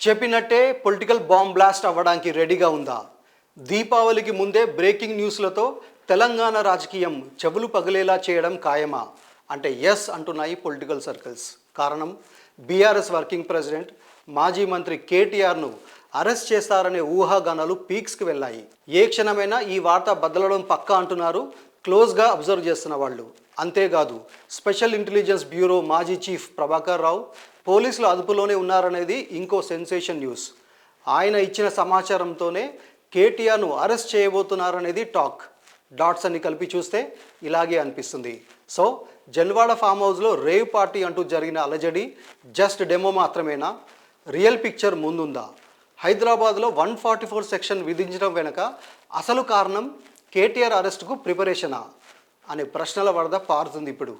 చెప్పినట్టే political bomb blast అవ్వడానికి రెడీగా ఉందా? దీపావళికి ముందే బ్రేకింగ్ న్యూస్లతో తెలంగాణ రాజకీయం చెవులు పగిలేలా చేయడం ఖాయమా అంటే ఎస్ అంటున్నాయి పొలిటికల్ సర్కిల్స్. కారణం బీఆర్ఎస్ వర్కింగ్ ప్రెసిడెంట్ మాజీ మంత్రి కేటీఆర్ను అరెస్ట్ చేస్తారనే ఊహాగానాలు పీక్స్కి వెళ్ళాయి. ఏ క్షణమైనా ఈ వార్త బద్దలడం పక్కా అంటున్నారు క్లోజ్గా అబ్జర్వ్ చేస్తున్న వాళ్ళు. అంతేకాదు స్పెషల్ ఇంటెలిజెన్స్ బ్యూరో మాజీ చీఫ్ ప్రభాకర్ రావు పోలీసులు అదుపులోనే ఉన్నారనేది ఇంకో సెన్సేషన్ న్యూస్. ఆయన ఇచ్చిన సమాచారంతోనే కేటీఆర్ను అరెస్ట్ చేయబోతున్నారనేది టాక్. డాట్స్ అన్ని కలిపి చూస్తే ఇలాగే అనిపిస్తుంది. సో జన్వాడ ఫామ్ హౌస్లో రేవ్ పార్టీ అంటూ జరిగిన అలజడి జస్ట్ డెమో మాత్రమేనా? రియల్ పిక్చర్ ముందుందా? హైదరాబాద్లో 144 సెక్షన్ విధించడం వెనుక అసలు కారణం కేటీఆర్ అరెస్టుకు ప్రిపరేషనా అనే ప్రశ్నల వరద పారుతుంది ఇప్పుడు.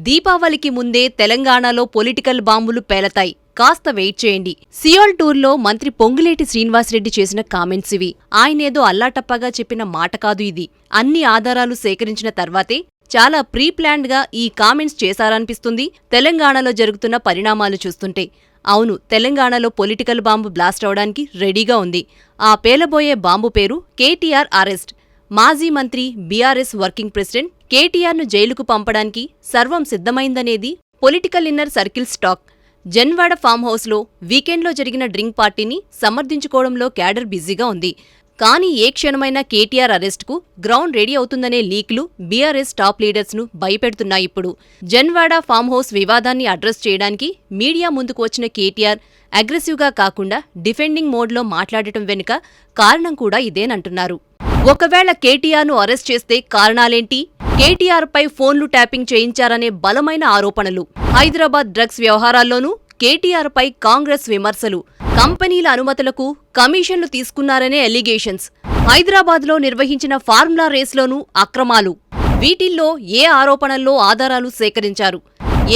దీపావళికి ముందే తెలంగాణలో పొలిటికల్ బాంబులు పేలతాయి. కాస్త వెయిట్ చేయండి. సియోల్ టూర్లో మంత్రి పొంగులేటి శ్రీనివాసరెడ్డి చేసిన కామెంట్స్ ఇవి. ఆయనేదో అల్లాటప్పగా చెప్పిన మాట కాదు ఇది. అన్ని ఆధారాలు సేకరించిన తర్వాతే చాలా ప్రీ ప్లాన్డ్గా ఈ కామెంట్స్ చేశారనిపిస్తుంది తెలంగాణలో జరుగుతున్న పరిణామాలు చూస్తుంటే. అవును, తెలంగాణలో పొలిటికల్ బాంబు బ్లాస్ట్ అవడానికి రెడీగా ఉంది. ఆ పేలబోయే బాంబు పేరు కేటీఆర్ అరెస్ట్. మాజీ మంత్రి బీఆర్ఎస్ వర్కింగ్ ప్రెసిడెంట్ కేటీఆర్ను జైలుకు పంపడానికి సర్వం సిద్ధమైందనేది political inner circles talk. Janwada farm హౌస్లో వీకెండ్లో జరిగిన డ్రింక్ పార్టీని సమర్థించుకోవడంలో క్యాడర్ బిజీగా ఉంది. కానీ ఏ క్షణమైనా కేటీఆర్ అరెస్టుకు గ్రౌండ్ రెడీ అవుతుందనే లీక్లు బీఆర్ఎస్ టాప్ లీడర్స్ను భయపెడుతున్నాయిప్పుడు. జన్వాడ ఫామ్ హౌస్ వివాదాన్ని అడ్రస్ చేయడానికి మీడియా ముందుకు వచ్చిన కేటీఆర్ అగ్రెసివ్గా కాకుండా డిఫెండింగ్ మోడ్లో మాట్లాడటం వెనుక కారణం కూడా ఇదేనంటున్నారు. ఒకవేళ కేటీఆర్ను అరెస్ట్ చేస్తే కారణాలేంటి? కేటీఆర్పై ఫోన్లు ట్యాపింగ్ చేయించారనే బలమైన ఆరోపణలు. హైదరాబాద్ డ్రగ్స్ వ్యవహారాల్లోనూ కేటీఆర్పై కాంగ్రెస్ విమర్శలు. కంపెనీల అనుమతులకు కమిషన్లు తీసుకున్నారనే ఎలిగేషన్స్. హైదరాబాద్లో నిర్వహించిన ఫార్ములా రేస్లోనూ అక్రమాలు. వీటిల్లో ఏ ఆరోపణల్లో ఆధారాలు సేకరించారు?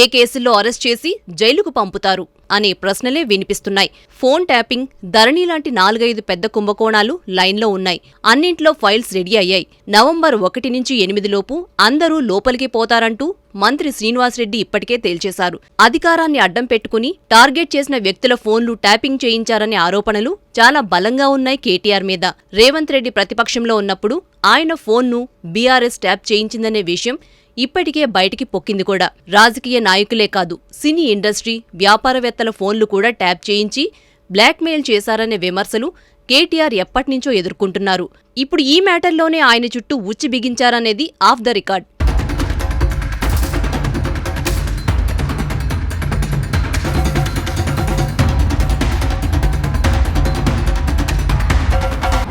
ఏ కేసుల్లో అరెస్ట్ చేసి జైలుకు పంపుతారు అనే ప్రశ్నలే వినిపిస్తున్నాయి. ఫోన్ ట్యాపింగ్, ధరణి లాంటి 4-5 పెద్ద కుంభకోణాలు లైన్లో ఉన్నాయి. అన్నింట్లో ఫైల్స్ రెడీ అయ్యాయి. నవంబర్ 1 నుంచి 8 లోపు అందరూ లోపలికి పోతారంటూ మంత్రి శ్రీనివాసరెడ్డి ఇప్పటికే తేల్చేశారు. అధికారాన్ని అడ్డం పెట్టుకుని టార్గెట్ చేసిన వ్యక్తుల ఫోన్లు ట్యాపింగ్ చేయించారనే ఆరోపణలు చాలా బలంగా ఉన్నాయి కేటీఆర్ మీద. రేవంత్ రెడ్డి ప్రతిపక్షంలో ఉన్నప్పుడు ఆయన ఫోన్ను బీఆర్ఎస్ ట్యాప్ చేయించిందనే విషయం ఇప్పటికే బయటికి పొక్కింది కూడా. రాజకీయ నాయకులే కాదు, సినీ ఇండస్ట్రీ, వ్యాపారవేత్తల ఫోన్లు కూడా ట్యాప్ చేయించి బ్లాక్మెయిల్ చేశారనే విమర్శలు కేటీఆర్ ఎప్పటినుంచో ఎదుర్కొంటున్నారు. ఇప్పుడు ఈ మ్యాటర్లోనే ఆయన చుట్టూ ఉచ్చి బిగించారనేది ఆఫ్ ద రికార్డ్.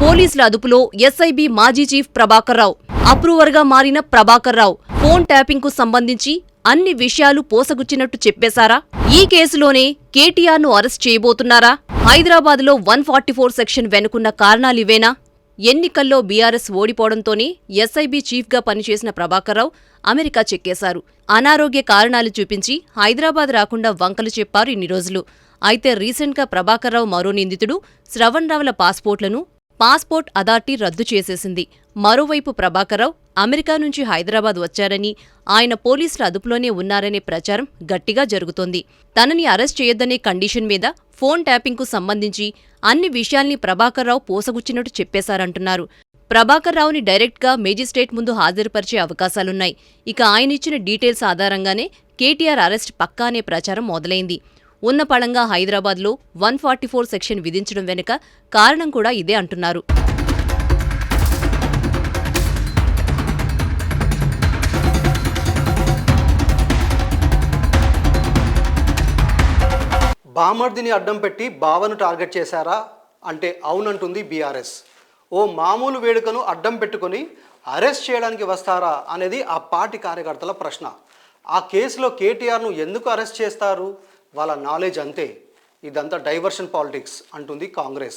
పోలీసుల అదుపులో ఎస్ఐబి మాజీ చీఫ్ ప్రభాకర్ రావు. అప్రూవర్గా మారిన ప్రభాకర్ రావు ఫోన్ ట్యాపింగ్కు సంబంధించి అన్ని విషయాలు పోసగుచ్చినట్టు చెప్పేశారా? ఈ కేసులోనే కేటీఆర్ను అరెస్ట్ చేయబోతున్నారా? హైదరాబాద్లో 144 సెక్షన్ వెనుకున్న కారణాలివేనా? ఎన్నికల్లో బీఆర్ఎస్ ఓడిపోవడంతోనే ఎస్ఐబి చీఫ్గా పనిచేసిన ప్రభాకర్ రావు అమెరికా చెక్కేశారు. అనారోగ్య కారణాలు చూపించి హైదరాబాద్ రాకుండా వంకలు చెప్పారు ఇన్ని రోజులు. అయితే రీసెంట్గా ప్రభాకర్ రావు మరో నిందితుడు శ్రవణ్ రావుల పాస్పోర్ట్ అథారిటీ రద్దు చేసేసింది. మరోవైపు ప్రభాకర్ రావు అమెరికా నుంచి హైదరాబాద్ వచ్చారని, ఆయన పోలీసుల అదుపులోనే ఉన్నారనే ప్రచారం గట్టిగా జరుగుతోంది. తనని అరెస్ట్ చేయొద్దనే కండిషన్ మీద ఫోన్ ట్యాపింగ్కు సంబంధించి అన్ని విషయాల్ని ప్రభాకర్ రావు పోసగుచ్చినట్టు చెప్పేశారంటున్నారు. ప్రభాకర్ రావుని డైరెక్ట్గా మేజిస్ట్రేట్ ముందు హాజరుపరిచే అవకాశాలున్నాయి. ఇక ఆయనిచ్చిన డీటెయిల్స్ ఆధారంగానే కేటీఆర్ అరెస్ట్ పక్కా అనే ప్రచారం మొదలైంది. ఉన్నపళంగా హైదరాబాద్లో 144 సెక్షన్ విధించడం వెనుక కారణం కూడా ఇదే అంటున్నారు. బామర్దిని అడ్డం పెట్టి బావను టార్గెట్ చేశారా అంటే అవునంటుంది బీఆర్ఎస్. ఓ మామూలు వేడుకను అడ్డం పెట్టుకుని అరెస్ట్ చేయడానికి వస్తారా అనేది ఆ పార్టీ కార్యకర్తల ప్రశ్న. ఆ కేసులో కేటీఆర్ను ఎందుకు అరెస్ట్ చేస్తారు? వాళ్ళ నాలెడ్జ్ అంతే. ఇదంతా డైవర్షన్ పాలిటిక్స్ అంటుంది కాంగ్రెస్.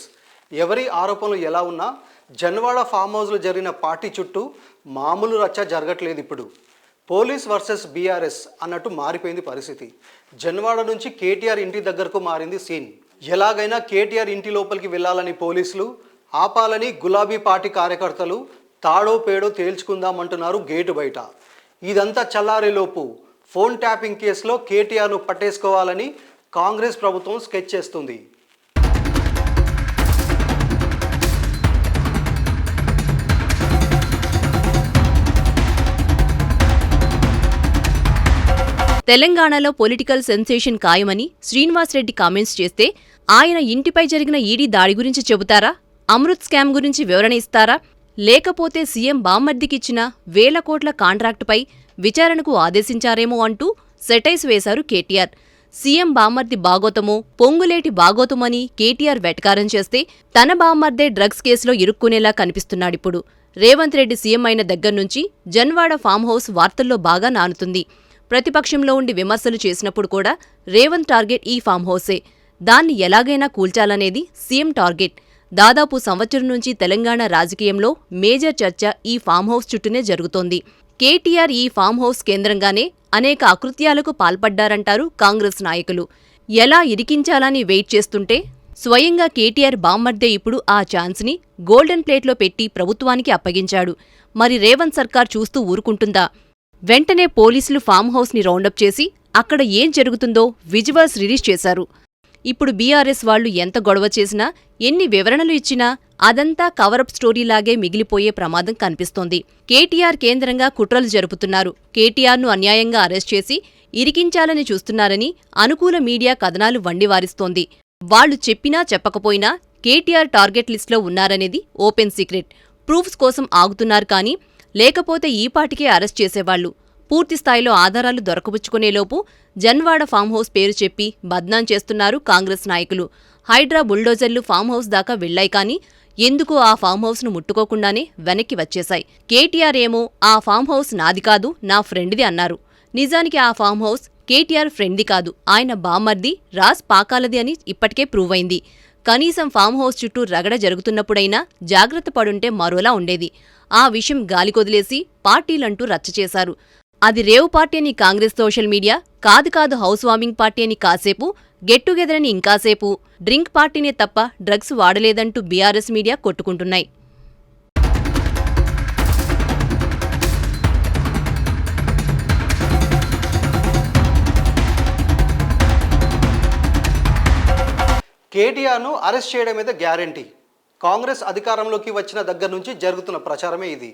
ఎవరి ఆరోపణలు ఎలా ఉన్నా జన్వాడ ఫామ్ హౌస్లో జరిగిన పార్టీ చుట్టూ మామూలు రచ్చ జరగట్లేదు. ఇప్పుడు పోలీస్ వర్సెస్ బీఆర్ఎస్ అన్నట్టు మారిపోయింది పరిస్థితి. జన్వాడ నుంచి కేటీఆర్ ఇంటి దగ్గరకు మారింది సీన్. ఎలాగైనా కేటీఆర్ ఇంటి లోపలికి వెళ్ళాలని పోలీసులు, ఆపాలని గులాబీ పార్టీ కార్యకర్తలు తాడో పేడో తేల్చుకుందామంటున్నారు గేటు బయట. ఇదంతా చల్లారేలోపు ఫోన్ ట్యాపింగ్ కేసులో కేటీఆర్ను పట్టేసుకోవాలని కాంగ్రెస్ ప్రభుత్వం స్కెచ్ చేస్తుంది. తెలంగాణలో పొలిటికల్ సెన్సేషన్ ఖాయమని శ్రీనివాస్ రెడ్డి కామెంట్స్ చేస్తే ఆయన ఇంటిపై జరిగిన ఈడీ దాడి గురించి చెబుతారా? అమృత్ స్కామ్ గురించి వివరణ ఇస్తారా? లేకపోతే సీఎం బామ్మర్దికిచ్చిన వేల కోట్ల కాంట్రాక్టుపై విచారణకు ఆదేశించారేమో అంటూ సెటైస్ వేశారు కేటీఆర్. సీఎం బామ్మర్ది బాగోతమో పొంగులేటి బాగోతమని కేటీఆర్ వెటకారం చేస్తే తన బామ్మర్దే డ్రగ్స్ కేసులో ఇరుక్కునేలా కనిపిస్తున్నాడిప్పుడు. రేవంత్ రెడ్డి సీఎం అయిన దగ్గర్నుంచి జన్వాడ ఫామ్ హౌస్ వార్తల్లో బాగా నానుతుంది. ప్రతిపక్షంలో ఉండి విమర్శలు చేసినప్పుడు కూడా రేవంత్ టార్గెట్ ఈ ఫామ్ హౌసే. దాన్ని ఎలాగైనా కూల్చాలనేది సీఎం టార్గెట్. దాదాపు సంవత్సరం నుంచి తెలంగాణ రాజకీయంలో మేజర్ చర్చ ఈ ఫామ్ హౌస్ చుట్టూనే జరుగుతోంది. కేటీఆర్ ఈ ఫామ్ హౌస్ కేంద్రంగానే అనేక అకృత్యాలకు పాల్పడ్డారంటారు కాంగ్రెస్ నాయకులు. ఎలా ఇరికించాలని వెయిట్ చేస్తుంటే స్వయంగా కేటీఆర్ బామ్మర్దే ఇప్పుడు ఆ ఛాన్స్ని గోల్డెన్ ప్లేట్లో పెట్టి ప్రభుత్వానికి అప్పగించాడు. మరి రేవంత్ సర్కార్ చూస్తూ ఊరుకుంటుందా? వెంటనే పోలీసులు ఫామ్ హౌస్ని రౌండప్ చేసి అక్కడ ఏం జరుగుతుందో విజువల్స్ రిలీజ్ చేశారు. ఇప్పుడు బీఆర్ఎస్ వాళ్లు ఎంత గొడవ చేసినా, ఎన్ని వివరణలు ఇచ్చినా అదంతా కవరప్ స్టోరీలాగే మిగిలిపోయే ప్రమాదం కనిపిస్తోంది. కేటీఆర్ కేంద్రంగా కుట్రలు జరుపుతున్నారు, కేటీఆర్ను అన్యాయంగా అరెస్ట్ చేసి ఇరికించాలని చూస్తున్నారని అనుకూల మీడియా కథనాలు వండివారిస్తోంది. వాళ్లు చెప్పినా చెప్పకపోయినా కేటీఆర్ టార్గెట్ లిస్ట్లో ఉన్నారనేది ఓపెన్ సీక్రెట్. ప్రూఫ్స్ కోసం ఆగుతున్నారు కానీ లేకపోతే ఈపాటికే అరెస్ట్ చేసేవాళ్లు. పూర్తిస్థాయిలో ఆధారాలు దొరకబుచ్చుకునేలోపు జన్వాడ ఫామ్ హౌస్ పేరు చెప్పి బద్నాం చేస్తున్నారు కాంగ్రెస్ నాయకులు. హైడ్రా బుల్డోజర్లు ఫామ్ హౌస్ దాకా వెళ్లాయి కానీ ఎందుకో ఆ ఫామ్ హౌస్ను ముట్టుకోకుండానే వెనక్కి వచ్చేశాయి. కేటీఆర్ ఏమో ఆ ఫామ్ హౌస్ నాది కాదు, నా ఫ్రెండ్ది అన్నారు. నిజానికి ఆ ఫామ్ హౌస్ కేటీఆర్ ఫ్రెండ్ది కాదు, ఆయన బామ్మర్ది రాజ్ పాకాలది అని ఇప్పటికే ప్రూవ్ అయింది. కనీసం ఫామ్ హౌస్ చుట్టూ రగడ జరుగుతున్నప్పుడైనా జాగ్రత్త పడుంటే మరోలా ఉండేది. ఆ విషయం గాలికొదిలేసి పార్టీలంటూ రచ్చ చేశారు. అది రేవ్ పార్టీ అని కాంగ్రెస్ సోషల్ మీడియా, కాదు హౌస్ వార్మింగ్ పార్టీ అని కాసేపు, గెట్ టుగెదర్ అని ఇంకాసేపు, డ్రింక్ పార్టీనే తప్ప డ్రగ్స్ వాడలేదంటూ బీఆర్ఎస్ మీడియా కొట్టుకుంటున్నాయి. కేటీఆర్ను అరెస్ట్ చేయడం మీద గ్యారంటీ. కాంగ్రెస్ అధికారంలోకి వచ్చిన దగ్గర నుంచి జరుగుతున్న ప్రచారమే ఇది.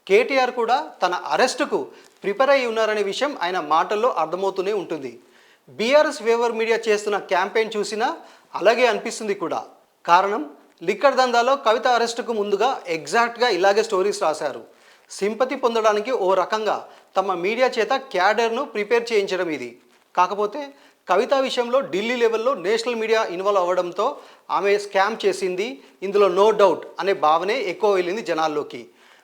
కేటీఆర్ కూడా తన అరెస్టుకు ప్రిపేర్ అయి ఉన్నారనే విషయం ఆయన మాటల్లో అర్థమవుతూనే ఉంటుంది. బీఆర్ఎస్ వేవర్ మీడియా చేస్తున్న క్యాంపెయిన్ చూసినా అలాగే అనిపిస్తుంది కూడా. కారణం, లిక్కర్ దందాలో కవిత అరెస్టుకు ముందుగా ఎగ్జాక్ట్గా ఇలాగే స్టోరీస్ రాశారు. సింపతి పొందడానికి ఓ రకంగా తమ మీడియా చేత క్యాడర్ను ప్రిపేర్ చేయించడం ఇది. కాకపోతే కవిత విషయంలో ఢిల్లీ లెవెల్లో నేషనల్ మీడియా ఇన్వాల్వ్ అవ్వడంతో ఆమె స్కామ్ చేసింది, ఇందులో నో డౌట్ అనే భావనే ఎక్కువ వెళ్ళింది జనాల్లోకి.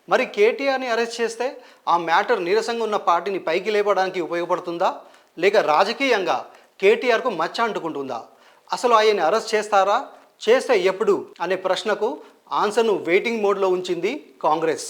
మరి కేటీఆర్ని అరెస్ట్ చేస్తే ఆ మ్యాటర్ నీరసంగా ఉన్న పార్టీని పైకి లేపడానికి ఉపయోగపడుతుందా, లేక రాజకీయంగా కేటీఆర్కు మచ్చ అంటుకుంటుందా? అసలు ఆయన్ని అరెస్ట్ చేస్తారా, చేస్తే ఎప్పుడు అనే ప్రశ్నకు ఆన్సర్ను వెయిటింగ్ మోడ్లో ఉంచింది కాంగ్రెస్.